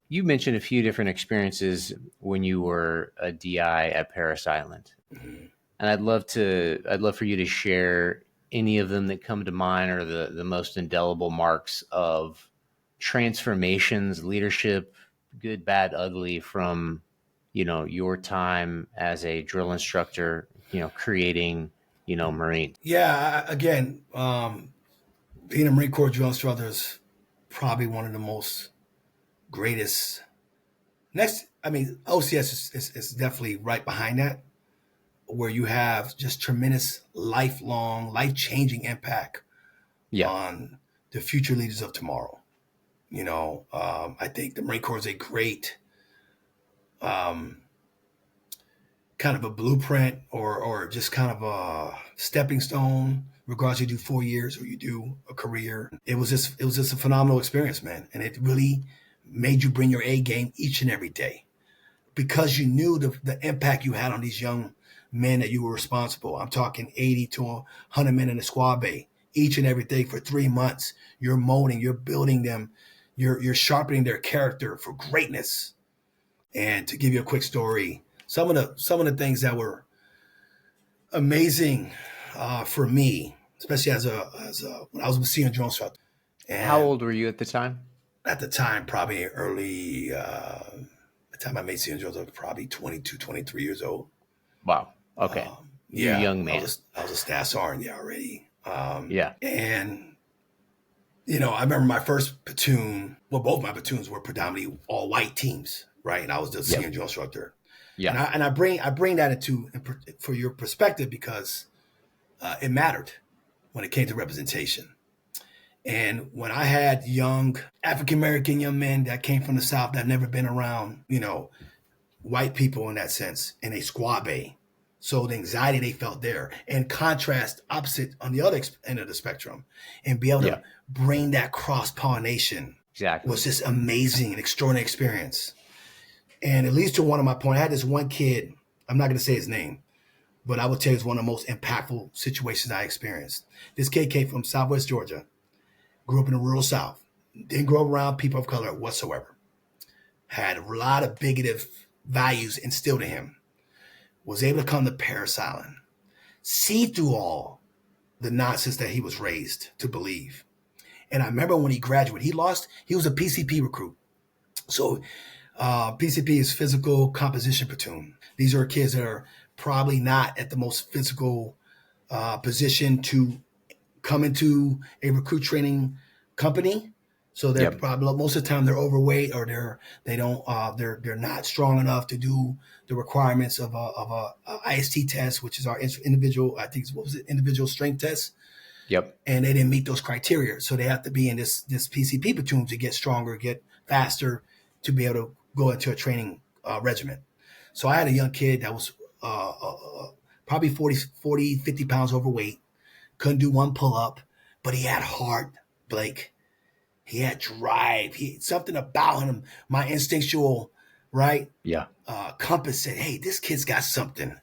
you mentioned a few different experiences when you were a DI at Paris Island, Mhm. and I'd love for you to share any of them that come to mind, or the most indelible marks of transformations, leadership, good, bad, ugly, from your time as a drill instructor, creating Marines. Yeah, again, being a Marine Corps drill instructor is probably one of the most greatest. Next, I mean, OCS is definitely right behind that, where you have just tremendous lifelong, life changing impact Yeah. on the future leaders of tomorrow. I think the Marine Corps is a great um, kind of a blueprint or just kind of a stepping stone, regardless you do 4 years or you do a career. It was just a phenomenal experience, man. And it really made you bring your A game each and every day because you knew the impact you had on these young men that you were responsible. I'm talking 80 to 100 men in the squad bay each and every day for 3 months. You're molding, you're building them, you're sharpening their character for greatness. And to give you a quick story, some of the things that were amazing for me, especially as a when I was a senior drone instructor, How and old were you at the time? at the time, probably early. The time I made senior drones, I was probably 22, 23 years old. Wow. Okay. You're a Yeah, young I man. was I was a staff sergeant, yeah, already. Yeah. And I remember my first platoon. Well, both my platoons were predominantly all white teams, right? And I was the senior Yep. drill instructor. And Yeah. I bring that for your perspective because it mattered when it came to representation. And when I had young African American young men that came from the South that never been around, white people in that sense, in a squad bay. So the anxiety they felt there, and contrast opposite on the other end of the spectrum, and be able to Yeah. bring that cross pollination Exactly. was just amazing and extraordinary experience. And it leads to one of my points. I had this one kid. I'm not going to say his name, but I would tell you it's one of the most impactful situations I experienced. This kid came from Southwest Georgia, grew up in the rural South, didn't grow up around people of color whatsoever, had a lot of bigoted values instilled in him, was able to come to Paris Island, see through all the nonsense that he was raised to believe. And I remember when he graduated, he was a PCP recruit. So PCP is physical composition platoon. These are kids that are probably not at the most physical position to come into a recruit training company. So they're Yep. probably most of the time they're overweight or they're not strong enough to do the requirements of a IST test, which is our individual, I think what was it, individual strength test, Yep. and they didn't meet those criteria. So they have to be in this PCP platoon to get stronger, get faster, to be able to go into a training regiment. So I had a young kid that was probably 50 pounds overweight, couldn't do one pull up, but he had heart, Blake. He had drive. Something about him, my instinctual right Yeah. compass said, "Hey, this kid's got something.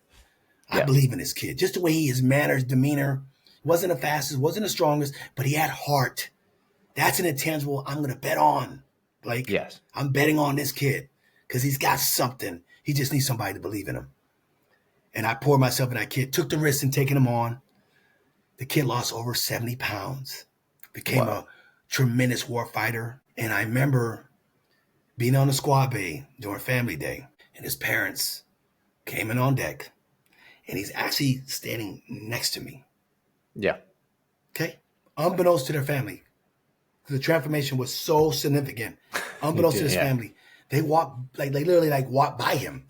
I Yeah. believe in this kid." Just the way his manners, demeanor, wasn't the fastest, wasn't the strongest, but he had heart. That's an intangible I'm going to bet on, Blake. Yes. I'm betting on this kid because he's got something. He just needs somebody to believe in him. And I poured myself in that kid, took the risk in taking him on. The kid lost over 70 pounds, became Wow. a tremendous war fighter. And I remember being on the squad bay during family day, and his parents came in on deck, and he's actually standing next to me. Yeah. Okay. Unbeknownst to their family, the transformation was so significant. Unbeknownst to his Yeah. family, they walked like they literally like walked by him,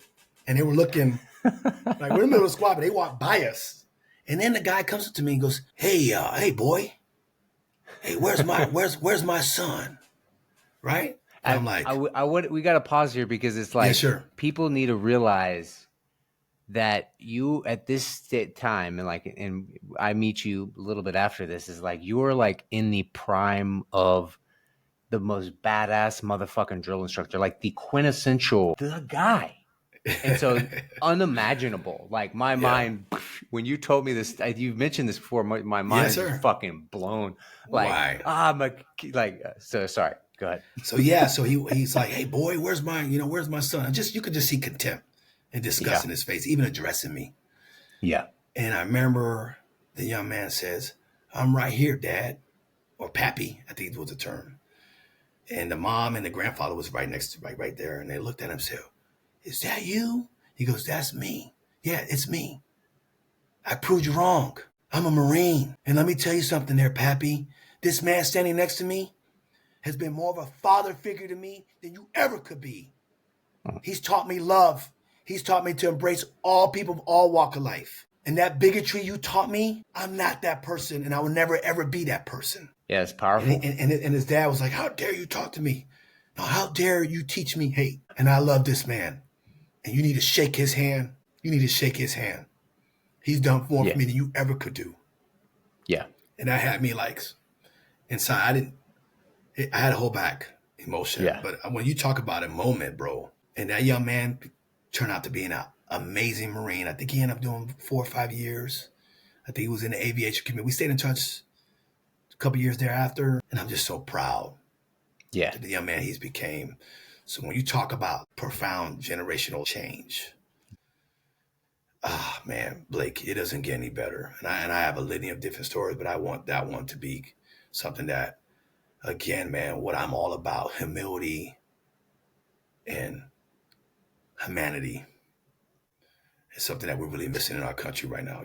and they were looking like we're in the middle of the squad, but they walked by us. And then the guy comes up to me and goes, hey boy, hey, where's my son? Right? And I'm like, I would, we got to pause here because it's yeah, like sure. people need to realize that you at this time, and I meet you a little bit after this, is like you're like in the prime of the most badass motherfucking drill instructor, like the quintessential the guy. And so unimaginable. Like my Yeah. mind, when you told me this, you've mentioned this before. My mind Yes, is just sir. fucking blown. Like Why? so sorry. Go ahead. So yeah, so he's like, "Hey boy, where's my son?" And just you could just see contempt and disgust Yeah. in his face, even addressing me. Yeah. And I remember the young man says, "I'm right here, Dad," or Pappy, I think was the term. And the mom and the grandfather was right there, and they looked at him and said, "Is that you?" He goes, "That's me. Yeah, it's me. I proved you wrong. I'm a Marine. And let me tell you something there, Pappy. This man standing next to me has been more of a father figure to me than you ever could be. He's taught me love. He's taught me to embrace all people of all walk of life. And that bigotry you taught me, I'm not that person, and I will never, ever be that person." Yeah, it's And, powerful. and his dad was like, "How dare you talk to me? No, how dare you teach me hate?" And I love this man. And you need to shake his hand. You need to shake his hand. He's done more for Yeah. me than you ever could do. Yeah. And that had me like inside. I had to hold back emotion. Yeah. But when you talk about a moment, bro, and that young man turned out to be an amazing Marine. I think he ended up doing 4 or 5 years. I think he was in the aviation community. We stayed in touch a couple years thereafter. And I'm just so proud Yeah. of the young man he's became. So when you talk about profound generational change, ah, man, Blake, it doesn't get any better. And I have a litany of different stories, but I want that one to be something that, again, man, what I'm all about, humility and humanity, is something that we're really missing in our country right now.